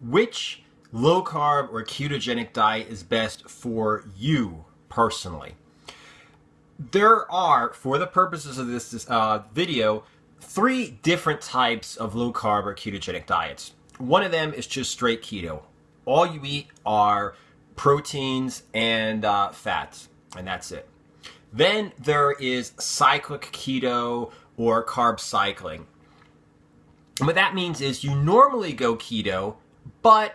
which low carb or ketogenic diet is best for you personally. There are, for the purposes of this video, 3 different types of low carb or ketogenic diets. One of them is just straight keto. All you eat are proteins and fats, and that's it. Then there is cyclic keto or carb cycling. And what that means is you normally go keto, but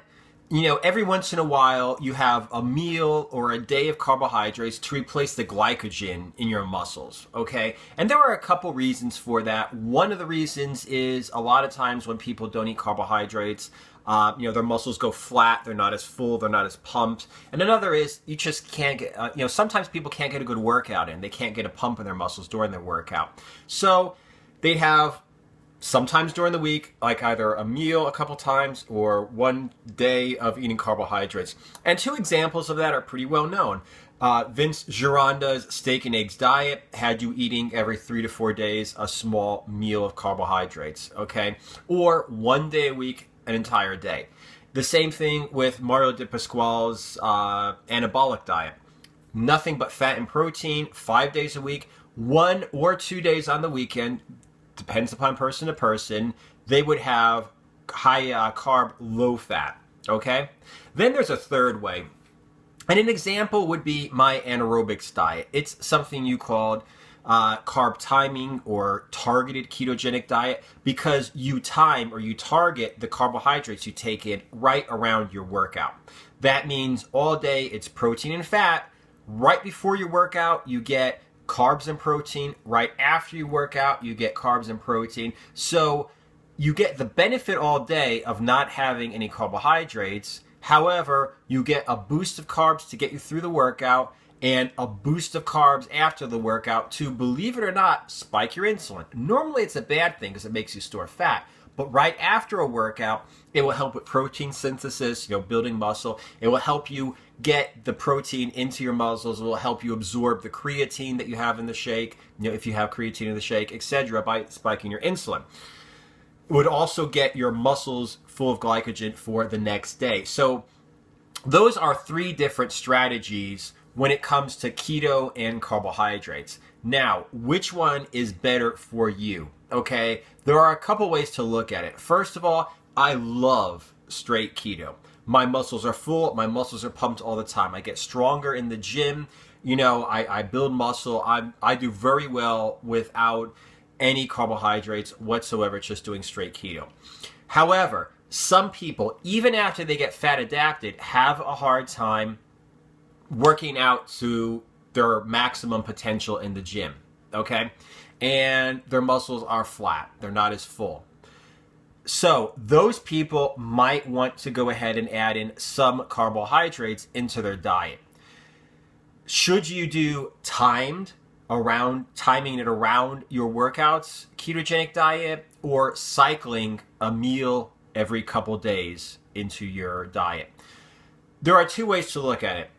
every once in a while you have a meal or a day of carbohydrates to replace the glycogen in your muscles, okay? And there are a couple reasons for that. One of the reasons is a lot of times when people don't eat carbohydrates, their muscles go flat, they're not as full, they're not as pumped. And another is you just can't get, sometimes people can't get a good workout in. They can't get a pump in their muscles during their workout. So they'd have sometimes during the week, like either a meal a couple times or one day of eating carbohydrates. And 2 examples of that are pretty well known. Vince Gironda's steak and eggs diet had you eating every 3 to 4 days a small meal of carbohydrates, okay? Or 1 day a week, an entire day. The same thing with Mario Di Pasquale's anabolic diet. Nothing but fat and protein, 5 days a week, 1 or 2 days on the weekend, depends upon person to person. They would have high carb, low fat, okay? Then there's a third way. And an example would be my anaerobics diet. It's something you called carb timing or targeted ketogenic diet because you time or you target the carbohydrates you take in right around your workout. That means all day it's protein and fat. Right before your workout, you get carbs and protein. Right after you work out, you get carbs and protein. So you get the benefit all day of not having any carbohydrates. However, you get a boost of carbs to get you through the workout and a boost of carbs after the workout to, believe it or not, spike your insulin. Normally it's a bad thing because it makes you store fat. But right after a workout, it will help with protein synthesis, building muscle. It will help you get the protein into your muscles. It will help you absorb the creatine that you have in the shake, if you have creatine in the shake, etc., by spiking your insulin. It would also get your muscles full of glycogen for the next day. So those are 3 different strategies when it comes to keto and carbohydrates. Now, which one is better for you? Okay, there are a couple ways to look at it. First of all, I love straight keto. My muscles are full, my muscles are pumped all the time. I get stronger in the gym, I build muscle. I do very well without any carbohydrates whatsoever, just doing straight keto. However, some people, even after they get fat adapted, have a hard time working out to their maximum potential in the gym, okay? And their muscles are flat. They're not as full. So those people might want to go ahead and add in some carbohydrates into their diet. Should you do timing it around your workouts, ketogenic diet, or cycling a meal every couple days into your diet? There are 2 ways to look at it.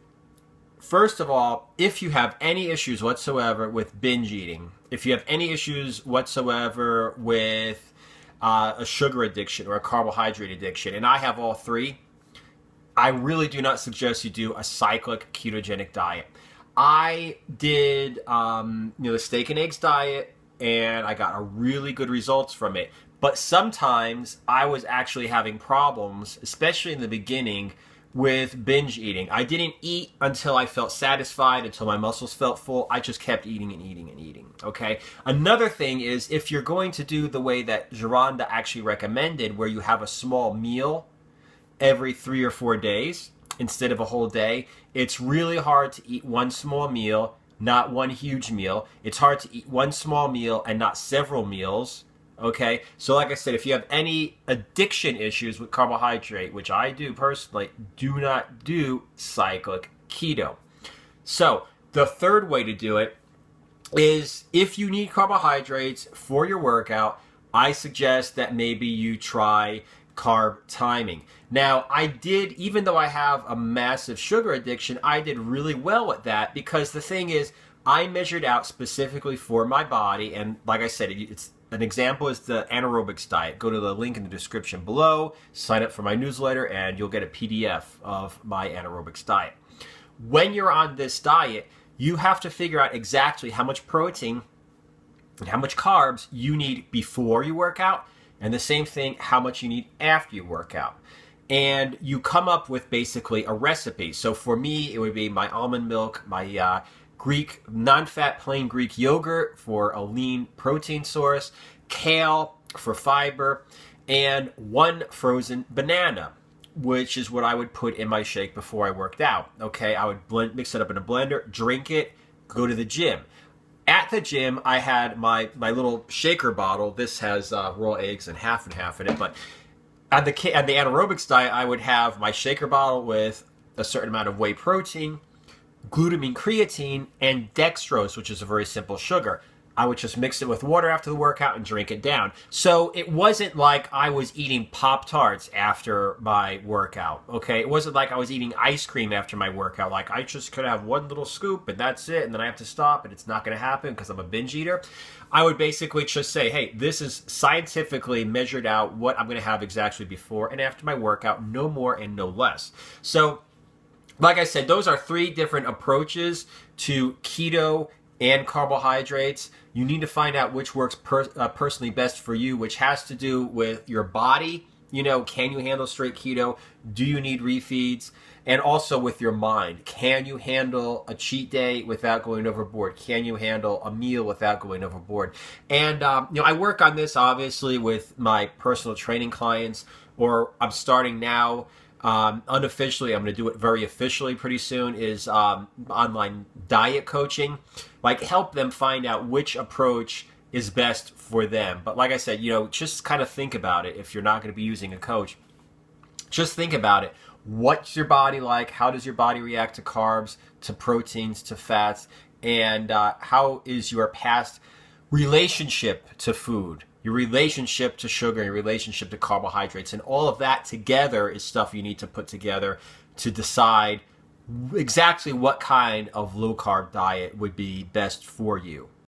First of all, if you have any issues whatsoever with binge eating, if you have any issues whatsoever with a sugar addiction or a carbohydrate addiction, and I have all 3, I really do not suggest you do a cyclic ketogenic diet. I did the steak and eggs diet, and I got a really good results from it. But sometimes I was actually having problems, especially in the beginning, with binge eating. I didn't eat until I felt satisfied, until my muscles felt full. I just kept eating and eating and eating, okay? Another thing is, if you're going to do the way that Gironda actually recommended, where you have a small meal every 3 or 4 days instead of a whole day, it's really hard to eat one small meal, not one huge meal. It's hard to eat one small meal and not several meals. Okay, so like I said, if you have any addiction issues with carbohydrate, which I do personally, do not do cyclic keto. So the third way to do it is, if you need carbohydrates for your workout, I suggest that maybe you try carb timing. Now, I did, even though I have a massive sugar addiction, I did really well at that, because the thing is, I measured out specifically for my body, and like I said, it's An example is the anaerobics diet. Go to the link in the description below, sign up for my newsletter, and you'll get a PDF of my anaerobics diet. When you're on this diet, you have to figure out exactly how much protein and how much carbs you need before you work out, and the same thing, how much you need after you work out. And you come up with basically a recipe. So for me, it would be my almond milk, my Greek, non-fat plain Greek yogurt for a lean protein source, kale for fiber, and 1 frozen banana, which is what I would put in my shake before I worked out. Okay, I would mix it up in a blender, drink it, go to the gym. At the gym, I had my little shaker bottle. This has raw eggs and half in it, but on the anaerobics diet, I would have my shaker bottle with a certain amount of whey protein, glutamine, creatine, and dextrose, which is a very simple sugar. I would just mix it with water after the workout and drink it down. So it wasn't like I was eating Pop-Tarts after my workout, okay? It wasn't like I was eating ice cream after my workout. Like, I just could have 1 little scoop and that's it, and then I have to stop, and it's not going to happen because I'm a binge eater. I would basically just say, hey, this is scientifically measured out what I'm going to have exactly before and after my workout, no more and no less. So, like I said, those are 3 different approaches to keto and carbohydrates. You need to find out which works personally best for you, which has to do with your body. You know, can you handle straight keto? Do you need refeeds? And also with your mind. Can you handle a cheat day without going overboard? Can you handle a meal without going overboard? And, you know, I work on this, obviously, with my personal training clients, or I'm starting now. Unofficially, I'm going to do it very officially pretty soon, is online diet coaching. Like, help them find out which approach is best for them. But like I said, you know, just kind of think about it. If you're not going to be using a coach, just think about it. What's your body like? How does your body react to carbs, to proteins, to fats? And how is your past relationship to food? Your relationship to sugar, your relationship to carbohydrates, and all of that together is stuff you need to put together to decide exactly what kind of low-carb diet would be best for you.